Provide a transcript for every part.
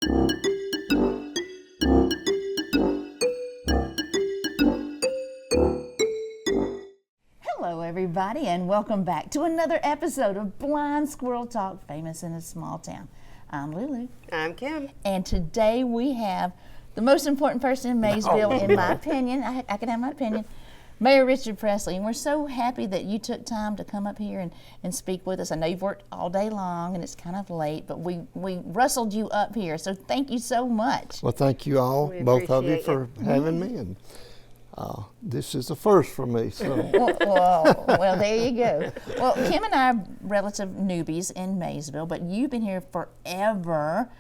Hello everybody, and welcome back to another episode of Blind Squirrel Talk, famous in a small town. I'm Lulu. I'm Kim. And today we have the most important person in Maysville, in my opinion. I can have my opinion. Mayor Richard Presley, and we're so happy that you took time to come up here and speak with us. I know you've worked all day long and it's kind of late, but we rustled you up here, so thank you so much. Well, thank you all, both of you, for having me, and this is the first for me. So. well, there you go. Well, Kim and I are relative newbies in Maysville, but you've been here forever,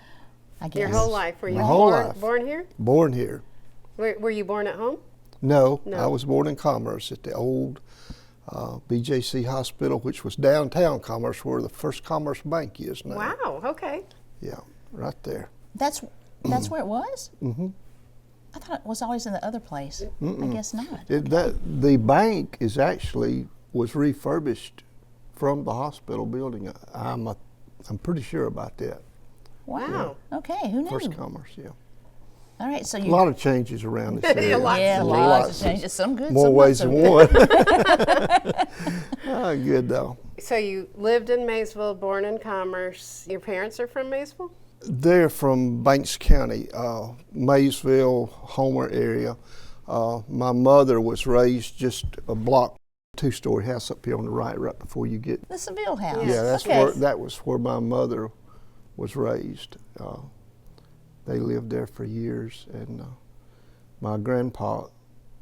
I guess. Your whole life. Were you born here? Born here. Were you born at home? No, I was born in Commerce at the old BJC Hospital, which was downtown Commerce, where the First Commerce Bank is now. Wow, okay. Yeah, right there. That's where it was? Mm-hmm. I thought it was always in the other place. I guess not. The bank was refurbished from the hospital building. I'm pretty sure about that. Wow. Yeah. Okay, who knew? First Commerce, yeah. All right, so a lot of changes around this area. Lots of changes. Some good, more some ways not than so one. Good though. So you lived in Maysville, born in Commerce. Your parents are from Maysville? They're from Banks County, Maysville, Homer area. My mother was raised just a block, two-story house up here on the right before you get. The Seville house. Yeah, that was where my mother was raised. They lived there for years, and my grandpa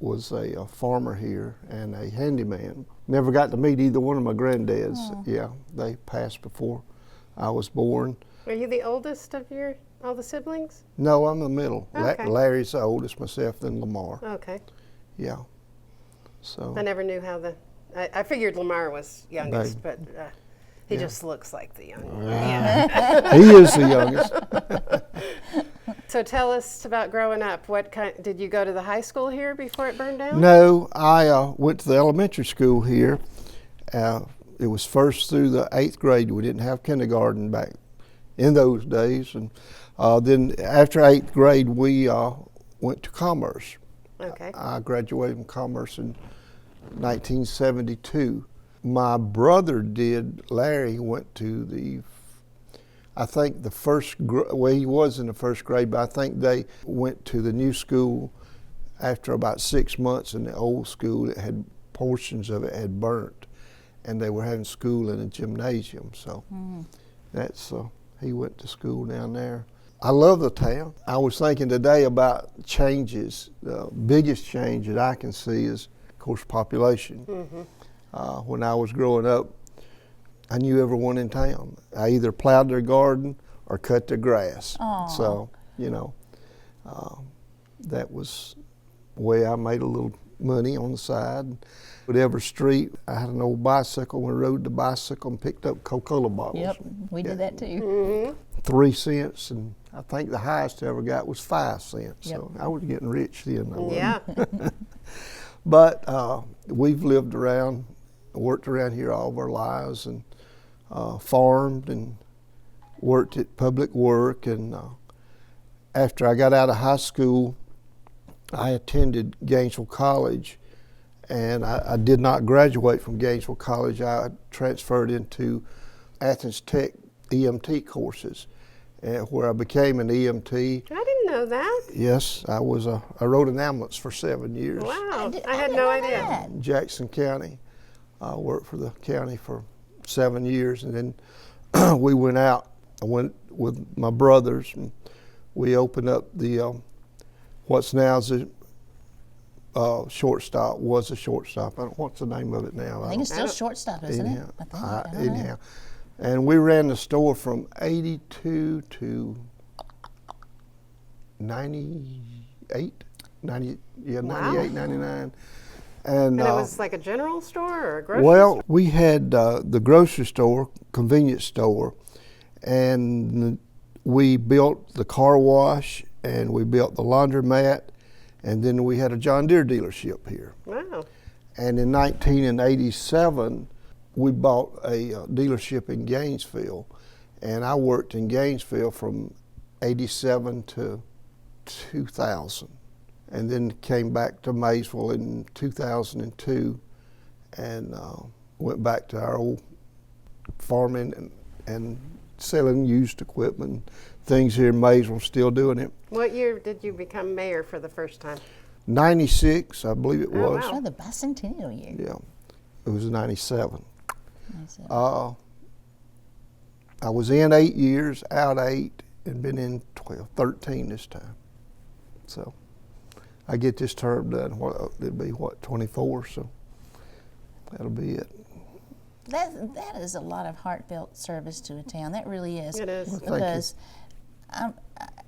was a farmer here and a handyman. Never got to meet either one of my granddads. Yeah, they passed before I was born. Are you the oldest of all the siblings? No, I'm the middle. Okay. Larry's the oldest, myself, then Lamar. Okay. Yeah. So. I never knew how I figured Lamar was youngest, but he just looks like the youngest. Yeah. He is the youngest. So tell us about growing up. Did you go to the high school here before it burned down? No, I went to the elementary school here. It was first through the 8th grade. We didn't have kindergarten back in those days. And then after 8th grade, we went to Commerce. Okay. I graduated from Commerce in 1972. My brother did. Larry went to he was in the first grade, but I think they went to the new school after about 6 months. In the old school, portions of it had burnt, and they were having school in a gymnasium. So he went to school down there. I love the town. I was thinking today about changes. The biggest change that I can see is, of course, population. Mm-hmm. When I was growing up, I knew everyone in town. I either plowed their garden or cut their grass. Aww. So, that was the way I made a little money on the side. At every street, I had an old bicycle. We rode the bicycle and picked up Coca-Cola bottles. Yep, we did that too. Mm-hmm. 3 cents, and I think the highest I ever got was 5 cents. Yep. So I was getting rich then. Yeah. But we've lived around, worked around here all of our lives, and farmed and worked at public work. And after I got out of high school, I attended Gainesville College, and I did not graduate from Gainesville College. I transferred into Athens Tech EMT courses, where I became an EMT. I didn't know that. Yes, I rode an ambulance for 7 years. Wow, I had no idea. In Jackson County. I worked for the county for 7 years, and then we went out. I went with my brothers, and we opened up the what's now the shortstop. Was a shortstop. I don't know what's the name of it now. I think it's still shortstop, isn't it? I think. Anyhow, and we ran the store from 82 to 98, 98, 99. And it was like a general store or a grocery store? Well, we had the grocery store, convenience store, and we built the car wash, and we built the laundromat, and then we had a John Deere dealership here. Wow. And in 1987, we bought a dealership in Gainesville, and I worked in Gainesville from '87 to 2000, and then came back to Maysville in 2002, and went back to our old farming and selling used equipment, things here in Maysville. Still doing it. What year did you become mayor for the first time? '96, I believe it was. wow. Oh, the bicentennial year. Yeah, it was '97. Nice. I was in 8 years, out 8, and been in 13 this time. So I get this term done. It'll be 24, so that'll be it. That is a lot of heartfelt service to a town. That really is. It is. Well, thank you.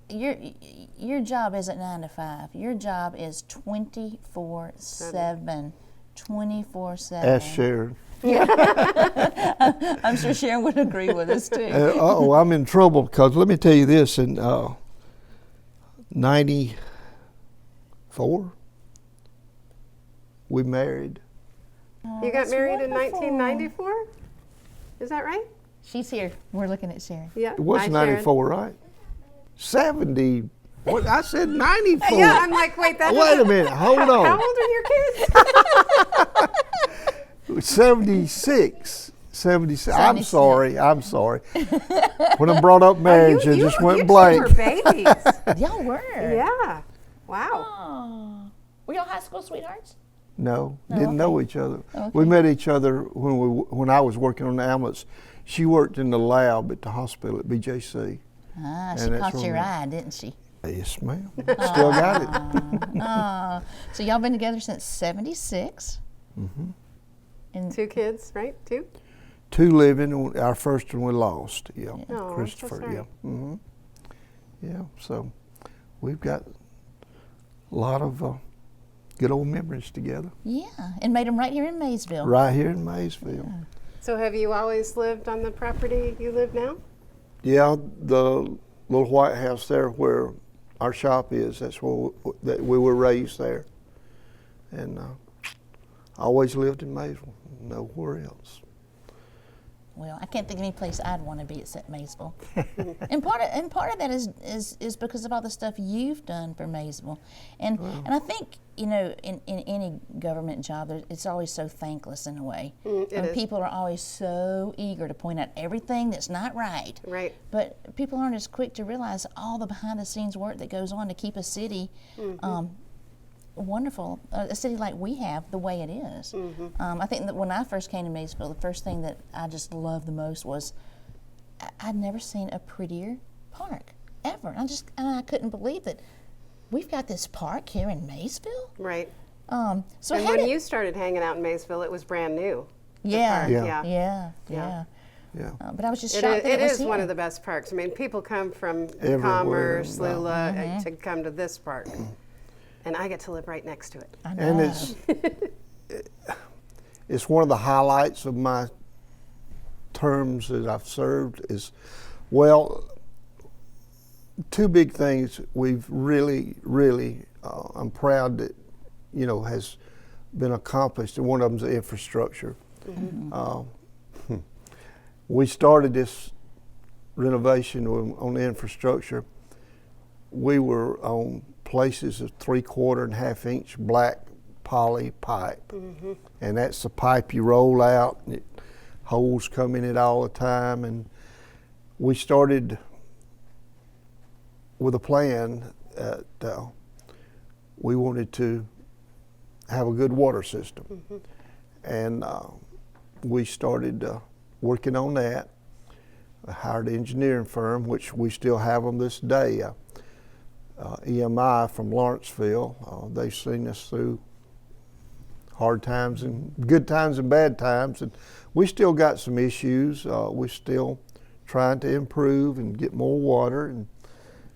Because your job isn't 9 to 5. Your job is 24/7. 24/7. Ask Sharon. I'm sure Sharon would agree with us too. I'm in trouble because let me tell you this. In '94, we married. You got That's married in wonderful. 1994? Is that right? She's here. We're looking at Sharon. Yeah. It was Hi, Sharon. '94, right? 70. What I said '94. Yeah, I'm like, wait, that Wait a minute. Hold on. How old are your kids? 76. 76. I'm 76. sorry. When I brought up marriage, it just went blank. You two were babies. Y'all were. Yeah. Wow. Oh. Were y'all high school sweethearts? No, Oh, didn't okay. know each other. Okay. We met each other when I was working on the ambulance. She worked in the lab at the hospital at BJC. Ah, she And that's caught when your we- eye, didn't she? Yes, ma'am. Still got it. Oh, so y'all been together since '76. Mm-hmm. And 2 kids, right? 2? 2 living. Our first one we lost. Yeah, Oh, I'm so Christopher. sorry. Yeah. Mm-hmm. Yeah. So we've got a lot of good old memories together. yeah, and made them right here in Maysville. Right here in Maysville. So have you always lived on the property you live now? Yeah, the little white house there where our shop is, that's where we were raised there. And I always lived in Maysville, nowhere else. Well, I can't think of any place I'd want to be except Maysville. and part of that is because of all the stuff you've done for Maysville, and I think in any government job it's always so thankless in a way. It is. People are always so eager to point out everything that's not right. Right. But people aren't as quick to realize all the behind the scenes work that goes on to keep a city wonderful, a city like we have, the way it is. I think that when I first came to Maysville, the first thing that I just loved the most was I'd never seen a prettier park ever. I couldn't believe that we've got this park here in Maysville. Right. So And how when did- you started hanging out in Maysville, it was brand new. yeah, park, Yeah. yeah. Yeah. Yeah. But I was just It shocked is, that it was is here. one of the best parks. I mean, people come from Everywhere. Commerce, Wow. Lula, to come to this park. And I get to live right next to it. I know. And it's one of the highlights of my terms that I've served is, well, 2 big things we've really, I'm proud that, has been accomplished, and one of them's the infrastructure. We started this renovation on the infrastructure. We were on places of 3/4 and 1/2 inch black poly pipe, and that's the pipe you roll out, and holes come in it all the time. And we started with a plan that we wanted to have a good water system, and we started working on that. I hired an engineering firm, which we still have them this day. EMI from Lawrenceville. They've seen us through hard times and good times and bad times, and we still got some issues. We're still trying to improve and get more water. And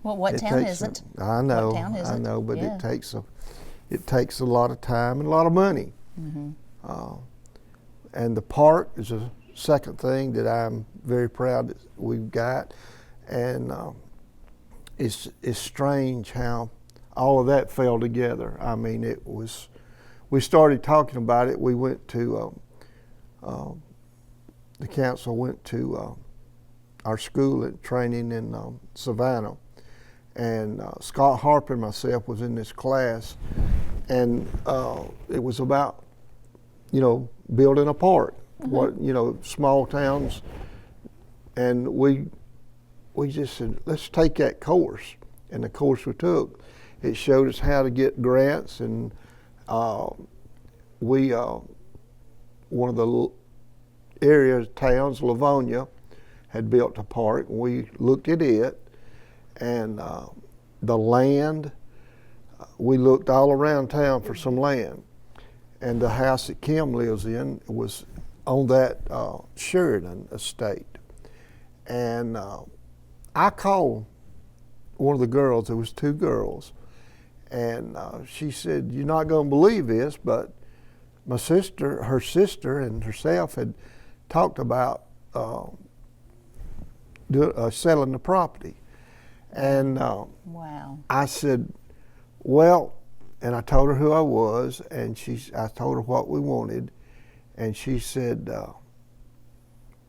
Well, what it town takes isn't? I know, What town I isn't? know, but Yeah. it takes a lot of time and a lot of money. And the park is a second thing that I'm very proud that we've got, and it's strange how all of that fell together. I mean, we started talking about it. We went to the council went to our school at training in Savannah, and Scott Harper and myself was in this class, and it was about, building a park, small towns, and we just said, let's take that course. And the course we took, it showed us how to get grants, and one of the towns, Livonia, had built a park, and we looked at it, and the land, we looked all around town for some land, and the house that Kim lives in was on that Sheridan estate. And I called one of the girls, there was 2 girls, and she said, you're not going to believe this, but her sister and herself had talked about selling the property. And wow. I said, well, and I told her who I was, and I told her what we wanted, and she said,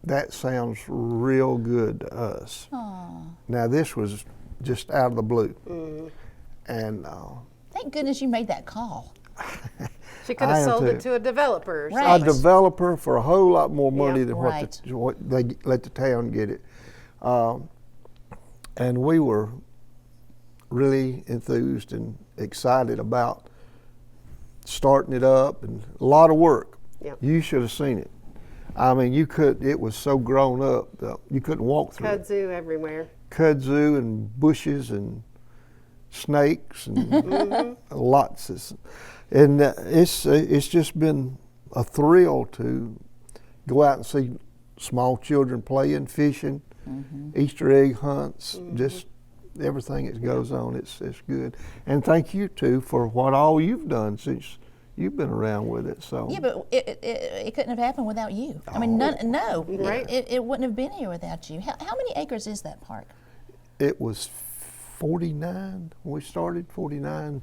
that sounds real good to us. Aww. Now this was just out of the blue. And thank goodness you made that call. She could have sold it to a developer. Right. A developer for a whole lot more money Yep. than Right. what they let the town get it. And we were really enthused and excited about starting it up, and a lot of work. Yep. You should have seen it. I mean, it was so grown up that you couldn't walk through it. Kudzu everywhere. Kudzu and bushes and snakes and lots of, and it's just been a thrill to go out and see small children playing, fishing, Easter egg hunts, just everything that goes on. It's good. And thank you too for what all you've done since you've been around with it. So Yeah, but it couldn't have happened without you. I mean, no, Right. it wouldn't have been here without you. How many acres is that park? it was 49 when we started, 49,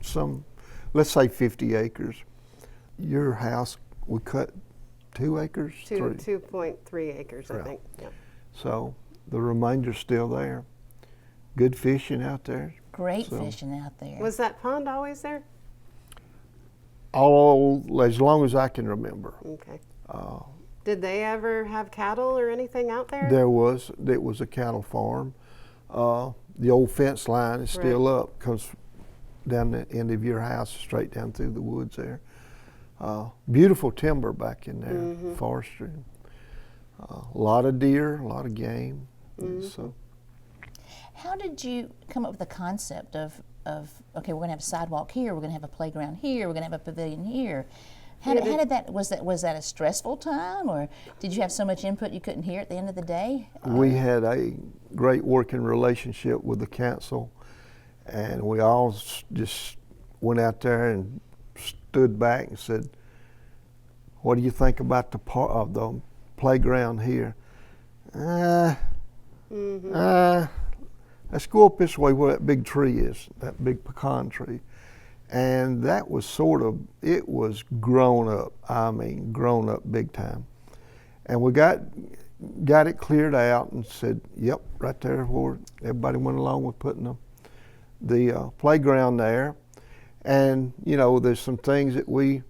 let's say 50 acres. Your house, we cut 2 acres? 2.3 acres, I Yeah. think. Yeah. So the remainder's still there. Good fishing out there. Great So- fishing out there. Was that pond always there? As long as I can remember. Okay. Did they ever have cattle or anything out there? It was a cattle farm. The old fence line is still up, comes down the end of your house, straight down through the woods there. Beautiful timber back in there, forestry. A lot of deer, a lot of game. So How did you come up with the concept of okay, we're going to have a sidewalk here, we're going to have a playground here, we're going to have a pavilion here? How did that was that a stressful time, or did you have so much input you couldn't hear at the end of the day? we had a great working relationship with the council, and we all just went out there and stood back and said, "What do you think about the playground here?" Let's go up this way where that big tree is, that big pecan tree. And that was it was grown up. I mean, grown up big time. And we got it cleared out and said, yep, right there where everybody went along with putting the playground there. And, there's some things that we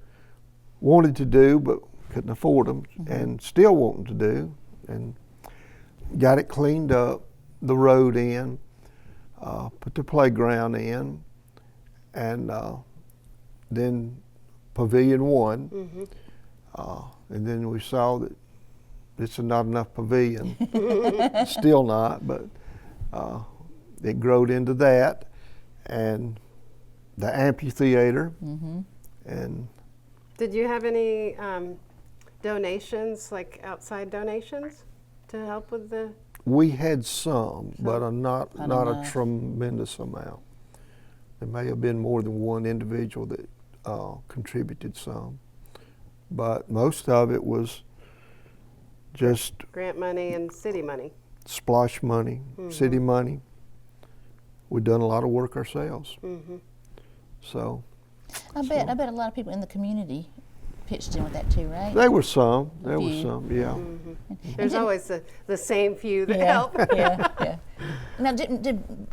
wanted to do but couldn't afford them, and still wanting to do. And got it cleaned up, the road in, put the playground in, and then Pavilion 1, and then we saw that it's not enough pavilion, still not, but it growed into that, and the amphitheater, and Did you have any donations, like outside donations, to help with the? we had some, but not a tremendous amount. There may have been more than one individual that contributed some, but most of it was just Grant money and city money. splosh money, city money. We've done a lot of work ourselves. So I bet a lot of people in the community pitched in with that too, right? There were some. There few. was some. Yeah. There's always the same few that Yeah, help. yeah.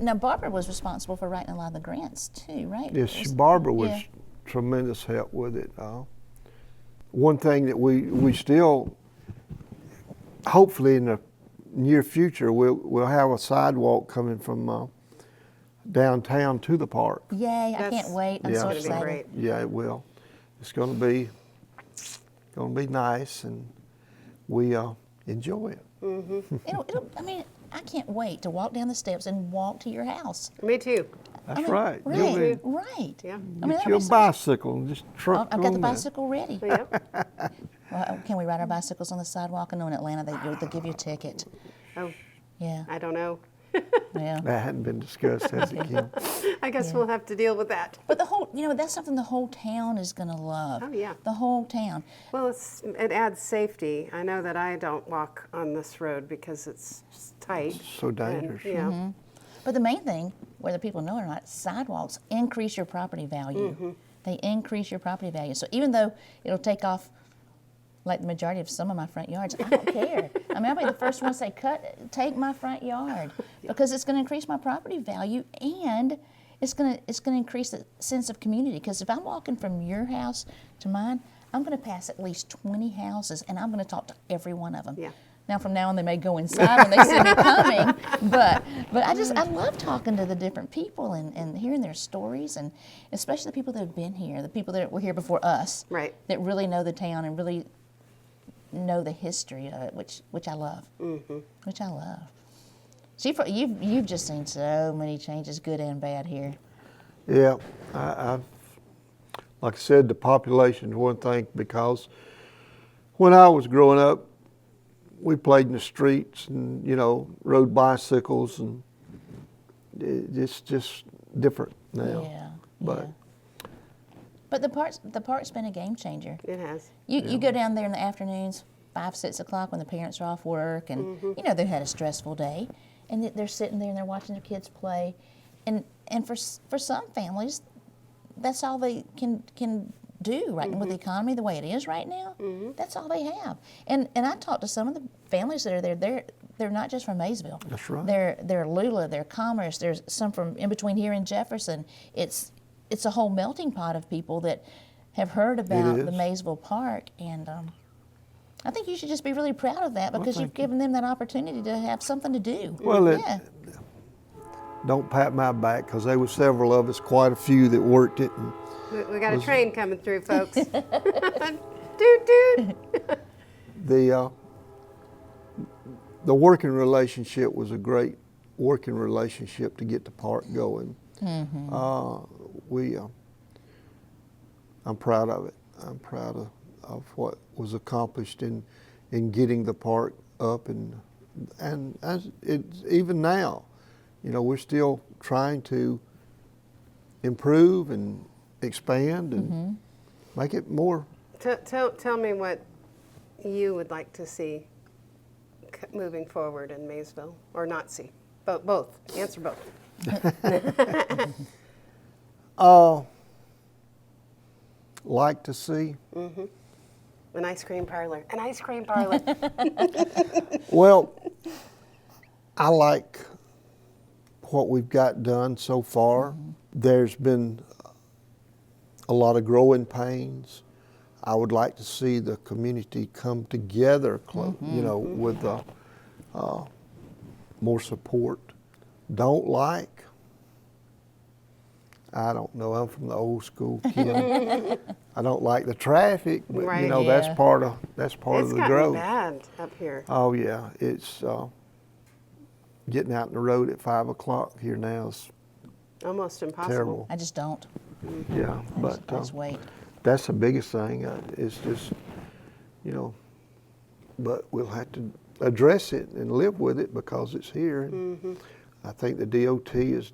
Now Barbara was responsible for writing a lot of the grants too, right? Yes, Barbara was yeah. tremendous help with it. One thing that we still, hopefully in the near future, we'll have a sidewalk coming from downtown to the park. Yay! I That's can't wait. I'm yeah, so It's gonna be excited. great. Yeah, it will. It's going to be nice, and we enjoy it. I mean, I can't wait to walk down the steps and walk to your house. Me too. That's I mean, right. You'll be, Right. Yeah. I mean, get that'd you a be so- bicycle and just truck I've got on the there. bicycle ready. Yep. Well, can we ride our bicycles on the sidewalk? I know in Atlanta they'll give you a ticket. Oh, Yeah, I don't know. yeah. That hadn't been discussed, has it, Kim? I guess we'll have to deal with that. But the whole, that's something the whole town is going to love. Oh, yeah. The whole town. Well, it adds safety. I know that I don't walk on this road because it's just tight. So dangerous. And, yeah. But the main thing, whether people know it or not, sidewalks increase your property value. They increase your property value. So even though it'll take off like the majority of some of my front yards, I don't care. I mean, I'll be the first one to say, take my front yard, because it's going to increase my property value, and it's going to increase the sense of community. Because if I'm walking from your house to mine, I'm going to pass at least 20 houses, and I'm going to talk to every one of them. Yeah. Now, from now on, they may go inside when they see me coming, but I love talking to the different people and hearing their stories, and especially the people that have been here, the people that were here before us, Right. that really know the town and really know the history of it, which I love, which I love. So you've just seen so many changes, good and bad here. Yeah, I've, like I said, the population is one thing, because when I was growing up, we played in the streets and, rode bicycles, and it's just different now. Yeah. But But the park's been a game changer. It has. You go down there in the afternoons, 5, 6 o'clock when the parents are off work, and they've had a stressful day, and they're sitting there and they're watching their kids play, and for some families, that's all they can do right with the economy the way it is right now. That's all they have. And I talked to some of the families that are there. They're not just from Maysville. That's right. They're Lula, they're Commerce. There's some from in between here and Jefferson. It's a whole melting pot of people that have heard about the is. Maysville Park, and I think you should just be really proud of that, because you've given them that opportunity to have something to do. Well, yeah. don't pat my back, because there were several of us, quite a few, that worked it. And We got a train coming through, folks. Doot, doot. the working relationship was a great working relationship to get the park going. I'm proud of it. I'm proud of what was accomplished in getting the park up, and as it's even now, we're still trying to improve and expand and make it more. Tell me what you would like to see moving forward in Maysville, or not see. Both. Answer both. Like to see. An ice cream parlor. An ice cream parlor. Well, I like what we've got done so far. There's been a lot of growing pains. I would like to see the community come together, with more support. I don't know, I'm from the old school kid. I don't like the traffic, but Right. that's Yeah. part of It's the gotten growth. bad up here. Oh yeah, it's getting out in the road at 5 o'clock here now is Almost impossible. terrible. I just don't. Yeah, but I just wait. that's the biggest thing. It's just, but we'll have to address it and live with it because it's here. I think the DOT is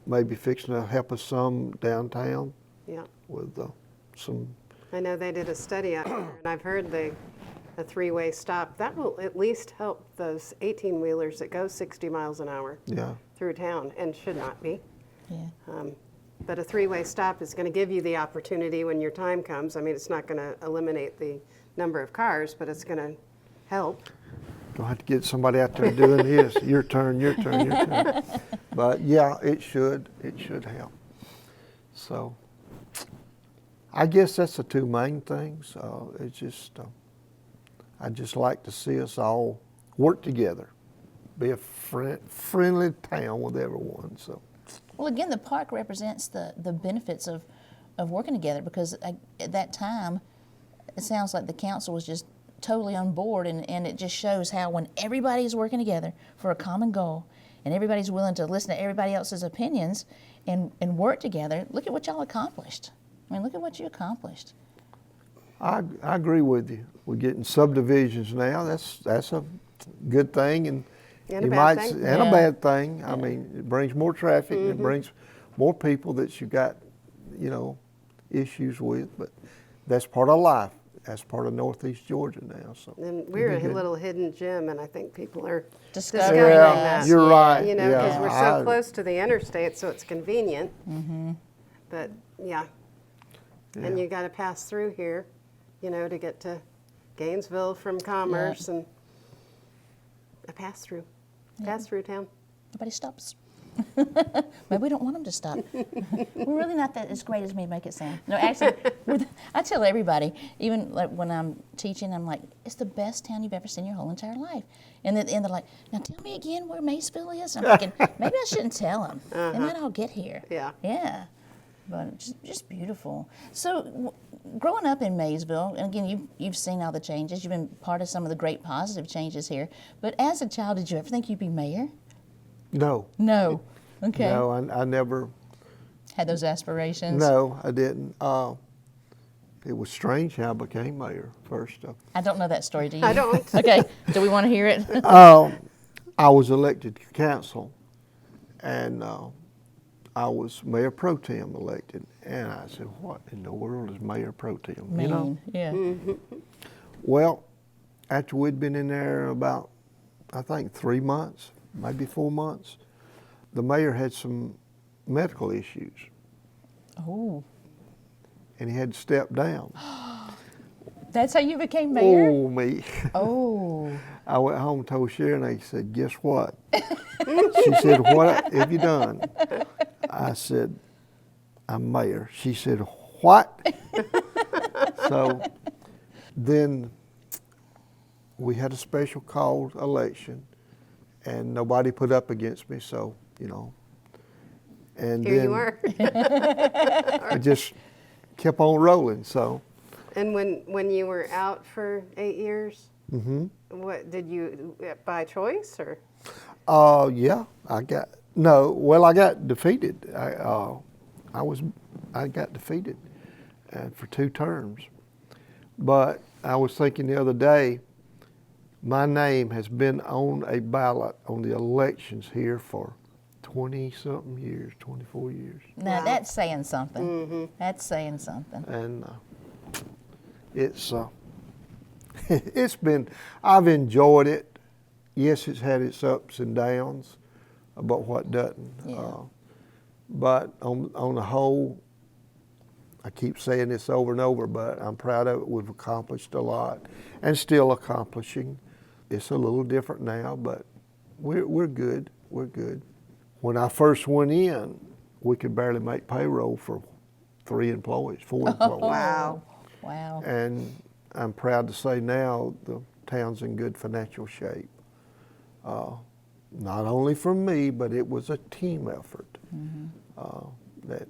maybe fixing to help us some downtown Yeah. with some. I know they did a study out here, and I've heard a 3-way stop. That will at least help those 18-wheelers that go 60 miles an hour Yeah, through town, and should not be. Yeah. But a three-way stop is going to give you the opportunity when your time comes. I mean, it's not going to eliminate the number of cars, but it's going to help. Gonna have to get somebody out there doing this. Your turn, your turn, your turn. But yeah, it should help. So I guess that's the two main things. It's just, I just like to see us all work together, be a friendly town with everyone. So. Well, again, the park represents the benefits of working together, because at that time, it sounds like the council was just totally on board, and it just shows how when everybody's working together for a common goal and everybody's willing to listen to everybody else's opinions and work together, look at what y'all accomplished. I mean, look at what you accomplished. I agree with you. We're getting subdivisions now. That's a good thing, and And you a bad might thing. and Yeah. a bad thing. I mean, it brings more traffic. It brings more people that you got, issues with. But that's part of life. That's part of Northeast Georgia now. So. And we're it'd be a good. little hidden gem, and I think people are Discovering discovering that. that. You're right. You know, yeah, because we're so I- close to the interstate, so it's convenient. But yeah, and Yeah. you got to pass through here, to get to Gainesville from Commerce, and a pass through town. Nobody stops. Maybe we don't want them to stop. We're really not that as great as we make it sound. No, actually, I tell everybody, even like when I'm teaching, I'm like, it's the best town you've ever seen your whole entire life. And they're like, now tell me again where Maysville is. And I'm thinking, maybe I shouldn't tell them. They might all get here. Yeah. Yeah. But just beautiful. So growing up in Maysville, and again, you've seen all the changes. You've been part of some of the great positive changes here. But as a child, did you ever think you'd be mayor? No. No. Okay. No, I never. Had those aspirations? No, I didn't. It was strange how I became mayor first. I don't know that story, do you? I don't. Okay. Do we want to hear it? I was elected to council, and I was mayor pro tem elected, and I said, "What in the world is mayor pro tem?" Mean. Yeah. Well, after we'd been in there about, I think, 3 months, maybe 4 months, the mayor had some medical issues, Oh. and he had to step down. That's how you became mayor? Oh, me. Oh. I went home and told Sharon, they said, "Guess what?" She said, "What have you done?" I said, "I'm mayor." She said, "What?" So then we had a special called election, and nobody put up against me, so, And Here then you are. I just kept on rolling, so. And when you were out for 8 years, what did you, by choice or? Yeah, I got defeated. I got defeated for 2 terms. But I was thinking the other day, my name has been on a ballot on the elections here for 20-something years, 24 years. Now Wow. that's saying something. That's saying something. And it's been, I've enjoyed it. Yes, it's had its ups and downs, but what doesn't? Yeah. But on the whole, I keep saying this over and over, but I'm proud of it. We've accomplished a lot and still accomplishing. It's a little different now, but we're good. We're good. When I first went in, we could barely make payroll for 4 employees. Wow. Wow. And I'm proud to say now the town's in good financial shape. Not only from me, but it was a team effort. That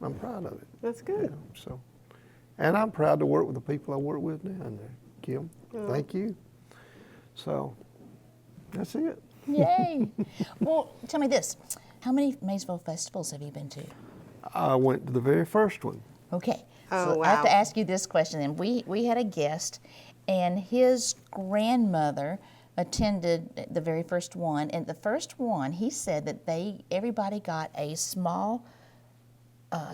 I'm proud of it. That's good. So, and I'm proud to work with the people I work with down there. Kim, thank you. So, that's it. Yay. Well, tell me this. How many Maysville festivals have you been to? I went to the very first one. Okay. Oh, So I have to wow. ask you this question. And we had a guest, and his grandmother attended the very first one. And the first one, he said that everybody got a small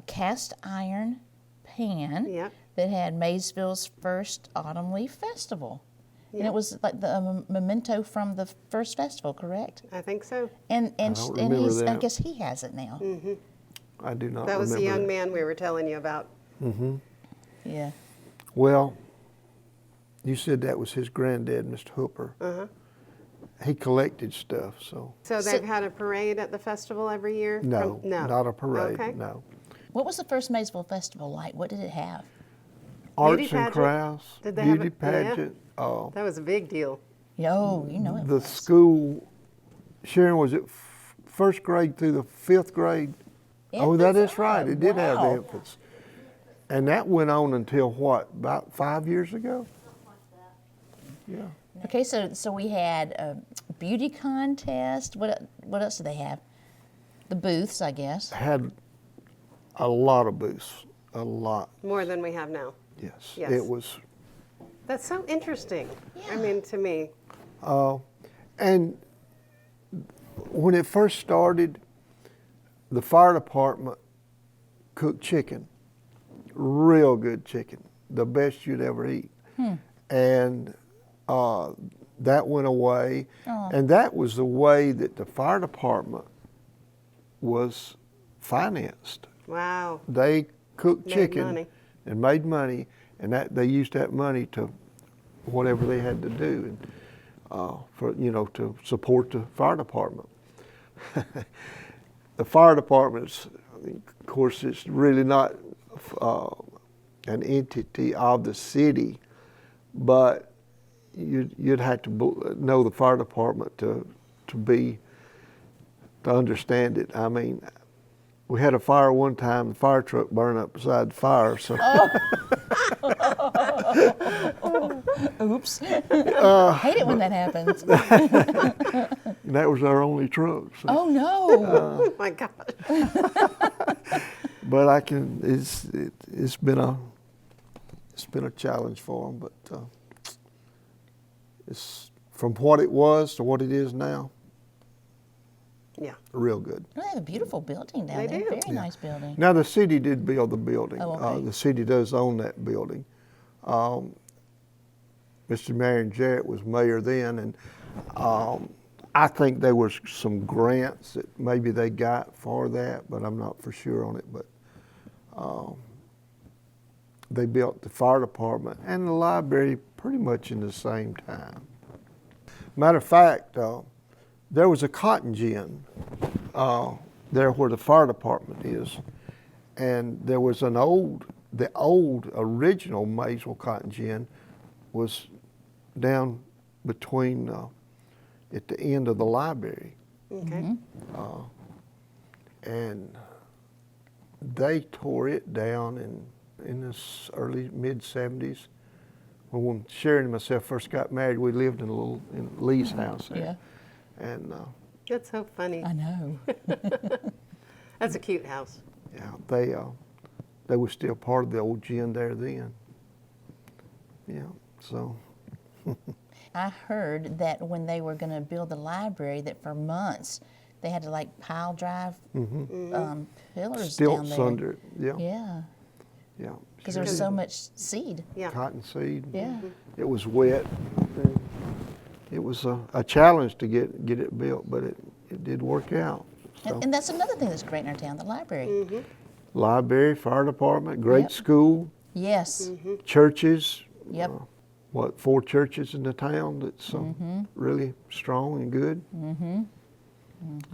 cast iron pan Yep. that had Maysville's first Autumn Leaf Festival. And it was like the memento from the first festival, correct? I think so. And don't remember I that. guess he has it now. I do not That was the remember young that. man we were telling you about. Yeah. Well, you said that was his granddad, Mr. Hooper. Uh-huh. He collected stuff, so. So they've had a parade at the festival every year? No, No. not a parade, Okay. no. What was the first Maysville Festival like? What did it have? Arts and pageant? crafts, Did they have beauty a- yeah. pageant. That was a big deal. Oh, you know it The was. school, Sharon, was it first grade through the fifth grade? Oh, that Infants? is right. Oh, It did have the wow. infants. And that went on until what, about 5 years ago? Yeah. Okay, so we had a beauty contest. What else did they have? The booths, I guess. Had a lot of booths, a lot, More than we have now. yes. Yes. It was, That's so interesting. I Yeah. mean, to me. and when it first started, the fire department cooked chicken, real good chicken, the best you'd ever eat. And that went away. And that was the way that the fire department was financed. Wow. They cooked Made chicken money. and made money, and that they used that money to whatever they had to do, and for to support the fire department. The fire department's, of course, it's really not an entity of the city, but you'd have to know the fire department to understand it. I mean, we had a fire one time, the fire truck burned up beside the fire, so. Oops. Hate it when that happens. And that was our only truck. So. Oh no. Oh my God. But it's been a challenge for them. But it's from what it was to what it is now, Yeah. real good. They have a beautiful building down They there. do. Very Yeah. nice building. Now the city did build the building. Oh, okay. The city does own that building. Mr. Marion Jarrett was mayor then, and I think there was some grants that maybe they got for that, but I'm not for sure on it. But they built the fire department and the library pretty much in the same time. Matter of fact, there was a cotton gin there where the fire department is, and there was the old original Maysville cotton gin was down between at the end of the library, Okay. and they tore it down in the early mid '70s. When Sharon and myself first got married, we lived in Lee's house there. Yeah. And That's so funny. I know. That's a cute house. yeah, they were still part of the old gin there then. Yeah, so. I heard that when they were going to build the library, that for months they had to like pile drive pillars down Stilts there. under it, yeah, Yeah, yeah. because there was so much seed. Yeah. Cotton seed. Yeah. It was wet. And it was a challenge to get it built, but it did work out. So. And that's another thing that's great in our town, the library. Library, fire department, great Yep. school, Yes. churches. Yep. 4 churches in the town that's really strong and good.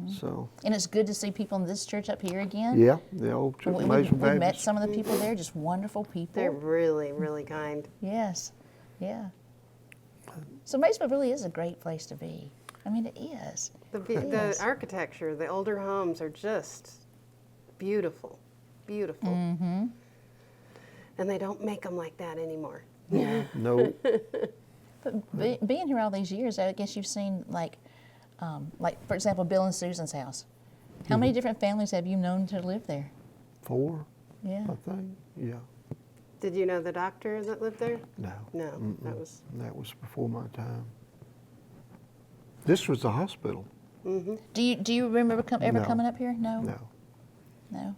So, And it's good to see people in this church up here again. yeah, the old church, We Maysville met Baptist. some of the people there, just wonderful people. They're really, really kind. Yes, yeah. So Maysville really is a great place to be. I mean, it is. The Yes. architecture, the older homes are just beautiful, beautiful. And they don't make them like that anymore. No, But being here all these years, I guess you've seen like for example, Bill and Susan's house. How many different families have you known to live there? 4, Yeah. I think. Yeah, Did you know the doctor that lived there? no. No, that was. That was before my time. This was the hospital. Do you remember ever No. coming up here? No. No. No.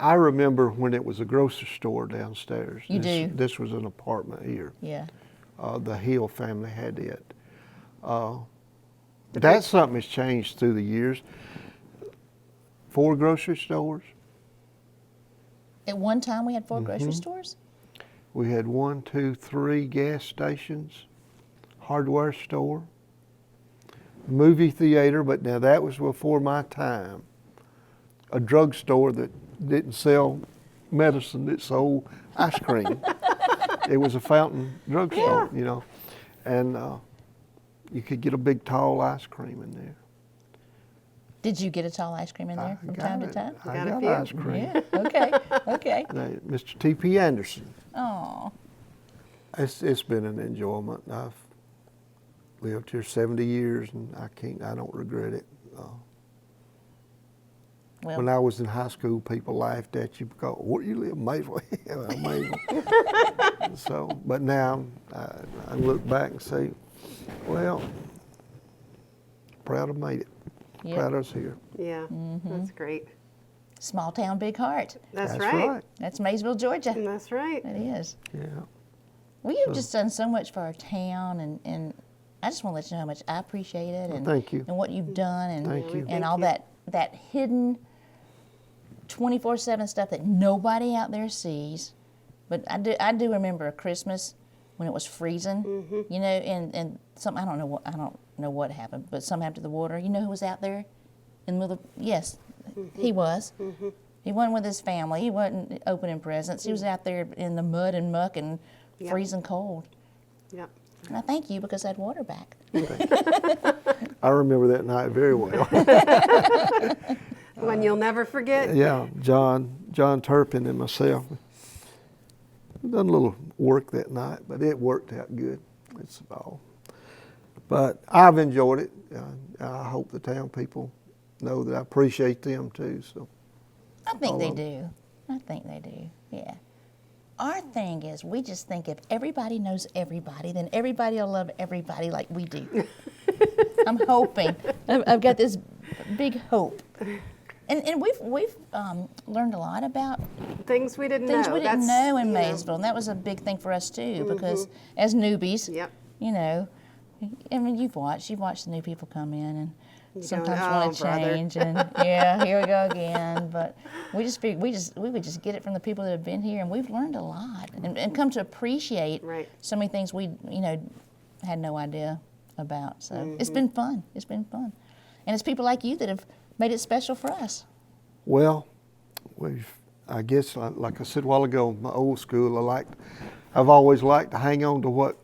I remember when it was a grocery store downstairs. You do? This was an apartment here. Yeah. The Hill family had it. That's something that's changed through the years. 4 grocery stores. At one time, we had 4 grocery stores? We had 1, 2, 3 gas stations, hardware store, movie theater, but now that was before my time. A drugstore that didn't sell medicine, it sold ice cream. It was a fountain drugstore, you know, and you could get a big tall ice cream in there. Did you get a tall ice cream in there from time to time? I Got a got few. ice cream. Yeah, okay, okay. Mr. T.P. Anderson. Oh, It's been an enjoyment. I've lived here 70 years, and I don't regret it. well, When I was in high school, people laughed at you because, where do you live, Maysville? Well, Maysville. So, but now I look back and say, well, proud of made it. Yep. Proud of us here. Yeah, that's great. small town, big heart. That's right. That's Maysville, Georgia. That's right. It is. Yeah. We have just done so much for our town, and I just want to let you know how much I appreciate it, and thank you. and what you've done, and Thank you. and Thank all you. that hidden 24/7 stuff that nobody out there sees. But I do remember a Christmas when it was freezing, you know, and something I don't know what happened, but something happened to the water. You know who was out there in the middle of yes, he was. He wasn't with his family. He wasn't opening presents. He was out there in the mud and muck and Yep. freezing cold. Yep. And I thank you because I had water back. I remember that night very well. One you'll never forget. Yeah, John Turpin and myself done a little work that night, but it worked out good. It's all. But I've enjoyed it. I hope the town people know that I appreciate them too. So I think they do. I think they do. Yeah. Our thing is, we just think if everybody knows everybody, then everybody will love everybody like we do. I'm hoping. I've got this big hope. And we've learned a lot about Things we didn't things know. we didn't That's, know in you know, Maysville, and that was a big thing for us too, because as newbies, Yep. you know, I mean, you've watched the new people come in and You sometimes go, want "Oh, to brother." change, and yeah, here we go again. But we just figured we would just get it from the people that have been here, and we've learned a lot, and come to appreciate Right. so many things we had no idea about. So it's been fun. It's been fun, and it's people like you that have made it special for us. well, I guess like I said a while ago, my old school, I've always liked to hang on to what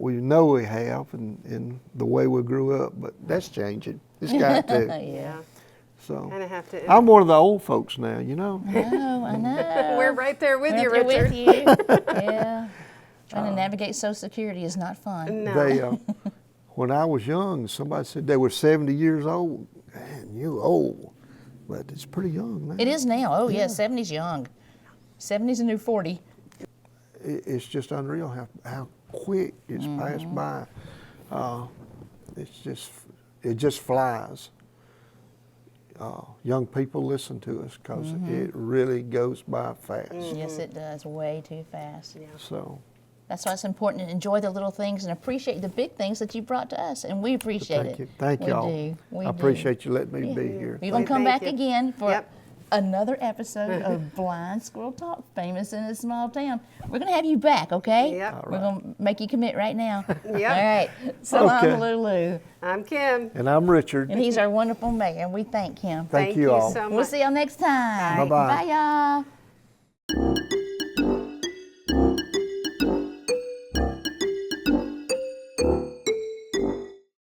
we know we have and the way we grew up, but that's changing. It's got to. Yeah. So Kind of have to. I'm one of the old folks now, you know. I know. We're right there with you, Right there Richard. with you. Yeah. Trying to navigate Social Security is not fun. No. They, when I was young, somebody said they were 70 years old. Man, you old, but it's pretty young now. It is now. Oh, yeah, 70's young. 70's a new 40. It's just unreal how quick it's passed by. It just flies. Young people listen to us because it really goes by fast. Yes, it does. Way too fast. So That's why it's important to enjoy the little things and appreciate the big things that you brought to us, and we appreciate thank it. you, thank we y'all. Do. We I do. appreciate you letting me be here. We're gonna come Thank back you. again for Yep. another episode of Blind Squirrel Talk, famous in a small town. We're gonna have you back, okay? Yep. All We're gonna make you commit right now. Yep. All right. So Okay. I'm Lulu, I'm Kim. And I'm Richard. and he's our wonderful mayor, and we thank him. Thank you all. so much. We'll see y'all next time. Bye-bye. Bye, y'all.